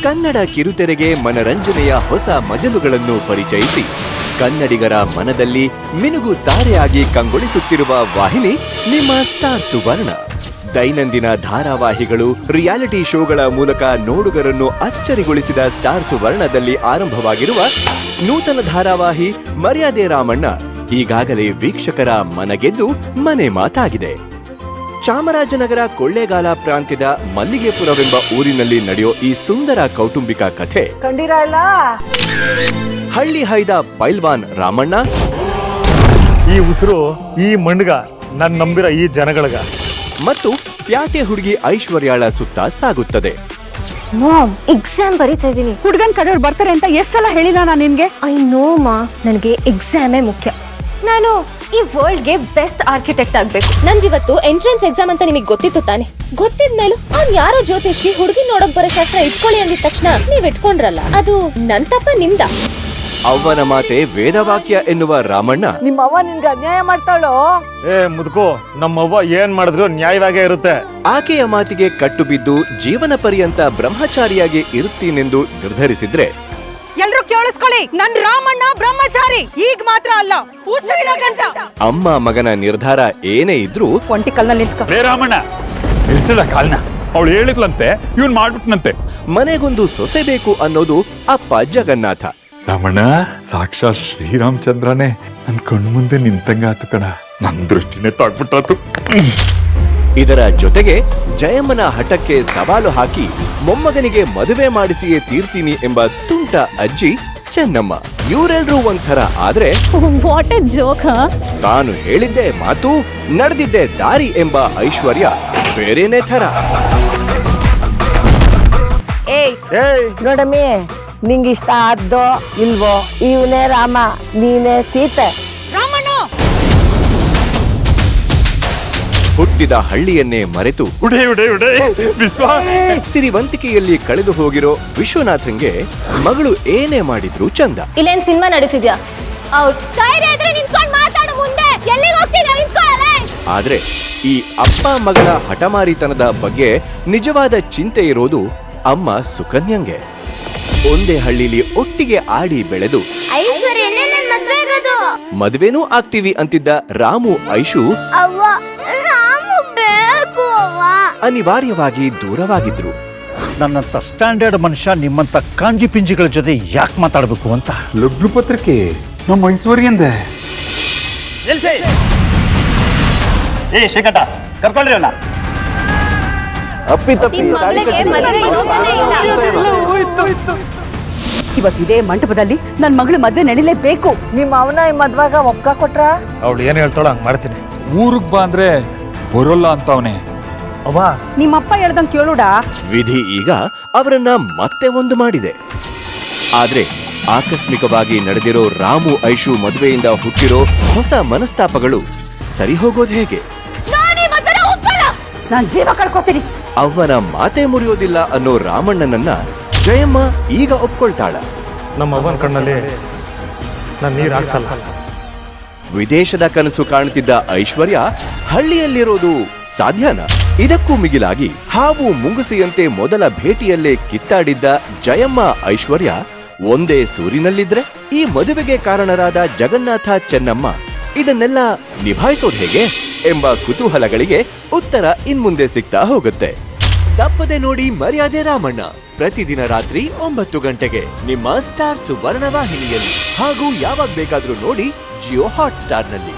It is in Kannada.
ಕನ್ನಡ ಕಿರುತೆರೆಗೆ ಮನರಂಜನೆಯ ಹೊಸ ಮಜಲುಗಳನ್ನು ಪರಿಚಯಿಸಿ ಕನ್ನಡಿಗರ ಮನದಲ್ಲಿ ಮಿನುಗು ತಾರೆಯಾಗಿ ಕಂಗೊಳಿಸುತ್ತಿರುವ ವಾಹಿನಿ ನಿಮ್ಮ ಸ್ಟಾರ್ ಸುವರ್ಣ. ದೈನಂದಿನ ಧಾರಾವಾಹಿಗಳು, ರಿಯಾಲಿಟಿ ಶೋಗಳ ಮೂಲಕ ನೋಡುಗರನ್ನು ಅಚ್ಚರಿಗೊಳಿಸಿದ ಸ್ಟಾರ್ ಸುವರ್ಣದಲ್ಲಿ ಆರಂಭವಾಗಿರುವ ನೂತನ ಧಾರಾವಾಹಿ ಮರ್ಯಾದೆ ರಾಮಣ್ಣ ಈಗಾಗಲೇ ವೀಕ್ಷಕರ ಮನಗೆದ್ದು ಮನೆ ಮಾತಾಗಿದೆ. ಚಾಮರಾಜನಗರ ಕೊಳ್ಳೇಗಾಲ ಪ್ರಾಂತ್ಯದ ಮಲ್ಲಿಗೆಪುರವೆಂಬ ಊರಿನಲ್ಲಿ ನಡೆಯೋ ಈ ಸುಂದರ ಕೌಟುಂಬಿಕ ಕಥೆ ಹಳ್ಳಿ ಹೈದ ಪೈಲ್ವಾನ್ ರಾಮಣ್ಣ, ಈ ಉಸಿರು ಈ ಮಣ್ಗ ನನ್ ನಂಬಿರ ಈ ಜನಗಳಗ, ಮತ್ತು ಪ್ಯಾಟೆ ಹುಡುಗಿ ಐಶ್ವರ್ಯಾಳ ಸುತ್ತ ಸಾಗುತ್ತದೆ. ಮಾಮ್, ಎಕ್ಸಾಮ್ ಬರೀತಾ ಇದೀನಿ. ಹುಡುಗನ್ ಕಡೆಯವ್ರು ಬರ್ತಾರೆ ಅಂತ ಎಷ್ಟ್ ಸಲ ಹೇಳಿಲ್ಲ ನಾನು ನಿನ್ಗೆ? ಐ ನೋ ಮಾ, ನನಗೆ ಎಕ್ಸಾಮೇ ಮುಖ್ಯ. ನಾನು ಈ ವರ್ಲ್ಡ್ಗೆ ಬೆಸ್ಟ್ ಆರ್ಕಿಟೆಕ್ಟ್ ಆಗ್ಬೇಕು. ನಂದಿವತ್ತು ಎಂಟ್ರೆನ್ಸ್ ಎಕ್ಸಾಮ್ ಅಂತ ನಿಮಗೆ ಗೊತ್ತಿತ್ತು ತಾನೆ? ಗೊತ್ತಿದ್ಮೇಲೂ ಅವ್ನ್ ಯಾರೋ ಜ್ಯೋತಿಷಿ ಹುಡುಗಿ ನೋಡಕ್ ಬರೋ ಶಾಸ್ತ್ರ ಇಟ್ಕೊಳ್ಳಿ ಅಂದಿದ ತಕ್ಷಣ ನೀವ್ ಇಟ್ಕೊಂಡ್ರಲ್ಲ, ಅದು ನನ್ ತಪ್ಪ ನಿಮ್ದ? ಅವ್ವನ ಮಾತೆ ವೇದವಾಕ್ಯ ಎನ್ನುವ ರಾಮಣ್ಣ, ನಿಮ್ಮವ್ವ ನಿನ್ಗೆ ಅನ್ಯಾಯ ಮಾಡ್ತಾಳೋ? ಮುದುಕೋ, ನಮ್ಮವ್ವ ಏನ್ ಮಾಡಿದ್ರು ನ್ಯಾಯವಾಗೇ ಇರುತ್ತೆ. ಆಕೆಯ ಮಾತಿಗೆ ಕಟ್ಟು ಬಿದ್ದು ಜೀವನ ಪರ್ಯಂತ ಬ್ರಹ್ಮಚಾರಿಯಾಗಿ ಇರುತ್ತೀನೆಂದು ನಿರ್ಧರಿಸಿದ್ರೆ, ಎಲ್ರು ಕೇಳಿಸ್ಕೊಳ್ಳಿ, ನನ್ ರಾಮಣ್ಣ ಬ್ರಹ್ಮಚಾರಿ. ಈಗ ಮಾತ್ರ ಅಲ್ಲ, ಉಸಿರಿನ ಗಂಟ. ಅಮ್ಮ ಮಗನ ನಿರ್ಧಾರ ಏನೇ ಇದ್ರೂ ಒಂಟಿ ಕಲ್ನಲ್ಲಿ ನಿಂತ್ಕೊ. ರಾಮಣ್ಣ ನಿಲ್ಸಿಲ್ಲ ಕಾಲ್ನ, ಅವಳು ಹೇಳಿದ್ಲಂತೆ, ಇವನ್ ಮಾಡ್ಬಿಟ್ನಂತೆ. ಮನೆಗೊಂದು ಸೊಸೆ ಬೇಕು ಅನ್ನೋದು ಅಪ್ಪ ಜಗನ್ನಾಥ. ರಾಮಣ್ಣ ಸಾಕ್ಷಾತ್ ಶ್ರೀರಾಮಚಂದ್ರನೇ ನನ್ ಕಣ್ಮುಂದೆ ನಿಂತಂಗಾತು ಕಣ, ನನ್ ದೃಷ್ಟಿನೇ ತಾಕ್ಬಿಟ್ಟಾತು. ಇದರ ಜೊತೆಗೆ ಜಯಮ್ಮನ ಹಠಕ್ಕೆ ಸವಾಲು ಹಾಕಿ ಮೊಮ್ಮಗನಿಗೆ ಮದುವೆ ಮಾಡಿಸಿಯೇ ತೀರ್ತೀನಿ ಎಂಬ ತುಂಟ ಅಜ್ಜಿ ಚೆನ್ನಮ್ಮ. ಇವರೆಲ್ಲರೂ ಒಂಥರ ಆದ್ರೆ ವಾಟ್ ಎ ಜೋಕ್. ತಾನು ಹೇಳಿದ್ದೆ ಮಾತು, ನಡೆದಿದ್ದೆ ದಾರಿ ಎಂಬ ಐಶ್ವರ್ಯ ಬೇರೆನೇ ಥರ. ನೋಡಮ್ಮಿ, ನಿಂಗಿಷ್ಟ ಆದ್ದೋ ಇಲ್ವೋ, ಇವನೇ ರಾಮ, ನೀನೇ ಸೀತೆ. ಹುಟ್ಟಿದ ಹಳ್ಳಿಯನ್ನೇ ಮರೆತು ಸಿರಿವಂತಿಕೆಯಲ್ಲಿ ಕಳೆದು ಹೋಗಿರೋ ವಿಶ್ವನಾಥನ್ಗೆ ಮಗಳು ಏನೇ ಮಾಡಿದ್ರು ಚಂದ. ಇಲ್ಲೇನ್ ಸಿನಿಮಾ ನಡೀತಿದ್ಯಾ? ಔಟ್. ನಿಂತ್ಕೊಂಡು ಮಾತಾಡು, ಮುಂದೆ ಎಲ್ಲಿಗೆ ಹೋಗ್ತಿದ್ಯಾ? ನಿಂತ್ಕೊಳ್ಳೆ. ಆದ್ರೆ ಈ ಅಪ್ಪ ಮಗಳ ಹಠಮಾರಿತನದ ಬಗ್ಗೆ ನಿಜವಾದ ಚಿಂತೆ ಇರೋದು ಅಮ್ಮ ಸುಕನ್ಯಂಗೆ. ಒಂದೇ ಹಳ್ಳಿಲಿ ಒಟ್ಟಿಗೆ ಆಡಿ ಬೆಳೆದು ಮದುವೆನೂ ಆಗ್ತೀವಿ ಅಂತಿದ್ದ ರಾಮು ಐಶು ಅನಿವಾರ್ಯವಾಗಿ ದೂರವಾಗಿದ್ರು. ನನ್ನಂತ ಸ್ಟ್ಯಾಂಡರ್ಡ್ ಮನುಷ್ಯ ನಿಮ್ಮಂತ ಕಾಂಜಿ ಪಿಂಜಿಗಳ ಜೊತೆ ಯಾಕೆ ಮಾತಾಡ್ಬೇಕು ಅಂತ ಲಗ್ನ ಪತ್ರಿಕೆ ನಮ್ಮ ಐಶ್ವರ್ಯಂದೆ. ಶೇಖಟ ಕರ್ಕೊಳ್ಳಿ ಅವನ್ನ. ಇವತ್ತಿದೆ ಮಂಟಪದಲ್ಲಿ ನನ್ ಮಗಳು ಮದ್ವೆ ನಡಿಲೇಬೇಕು. ನಿಮ್ಮ ಅವನ ಈ ಮದ್ವಾಗ ಒಪ್ಕ ಕೊಟ್ರ? ಅವಳು ಏನ್ ಹೇಳ್ತಾಳ ಹಂಗ್ ಮಾಡ್ತೀನಿ. ಊರಿಗೆ ಬಾ ಅಂದ್ರೆ ಬರೋಲ್ಲ ಅಂತ ಅವನೇ. ಅವ್ವ, ನಿಮ್ಮಪ್ಪ ಹೇಳ್ದಂಗ್ ಕೇಳುಡ. ವಿಧಿ ಈಗ ಅವರನ್ನ ಮತ್ತೆ ಒಂದು ಮಾಡಿದೆ. ಆದ್ರೆ ಆಕಸ್ಮಿಕವಾಗಿ ನಡೆದಿರೋ ರಾಮು ಐಶು ಮದುವೆಯಿಂದ ಹುಟ್ಟಿರೋ ಹೊಸ ಮನಸ್ತಾಪಗಳು ಸರಿ ಹೋಗೋದು ಹೇಗೆ? ನಾನ್ ಜೀವ ಕಳ್ಕೊತೀನಿ. ಅವನ ಮಾತೆ ಮುರಿಯೋದಿಲ್ಲ ಅನ್ನೋ ರಾಮಣ್ಣನನ್ನ ಜಯಮ್ಮ ಈಗ ಒಪ್ಕೊಳ್ತಾಳ. ನಮ್ಮ ಅವ್ವನ ಕಣ್ಣಲ್ಲಿ ನಾನು ನೀರ್ ಹಾಕ್ಸಲ್ಲ. ವಿದೇಶದ ಕನಸು ಕಾಣುತ್ತಿದ್ದ ಐಶ್ವರ್ಯ ಹಳ್ಳಿಯಲ್ಲಿರೋದು ಸಾಧ್ಯನಾ? ಇದಕ್ಕೂ ಮಿಗಿಲಾಗಿ ಹಾವು ಮುಂಗುಸಿಯಂತೆ ಮೊದಲ ಭೇಟಿಯಲ್ಲೇ ಕಿತ್ತಾಡಿದ್ದ ಜಯಮ್ಮ ಐಶ್ವರ್ಯ ಒಂದೇ ಸೂರಿನಲ್ಲಿದ್ರೆ ಈ ಮದುವೆಗೆ ಕಾರಣರಾದ ಜಗನ್ನಾಥ ಚೆನ್ನಮ್ಮ ಇದನ್ನೆಲ್ಲ ನಿಭಾಯಿಸೋದು ಹೇಗೆ ಎಂಬ ಕುತೂಹಲಗಳಿಗೆ ಉತ್ತರ ಇನ್ಮುಂದೆ ಸಿಗ್ತಾ ಹೋಗುತ್ತೆ. ತಪ್ಪದೆ ನೋಡಿ ಮರ್ಯಾದೆ ರಾಮಣ್ಣ ಪ್ರತಿದಿನ ರಾತ್ರಿ 9 ಗಂಟೆಗೆ ನಿಮ್ಮ ಸ್ಟಾರ್ ಸುವರ್ಣ ವಾಹಿನಿಯಲ್ಲಿ, ಹಾಗೂ ಯಾವಾಗ ಬೇಕಾದ್ರೂ ನೋಡಿ ಜಿಯೋ ಹಾಟ್ ಸ್ಟಾರ್ ನಲ್ಲಿ.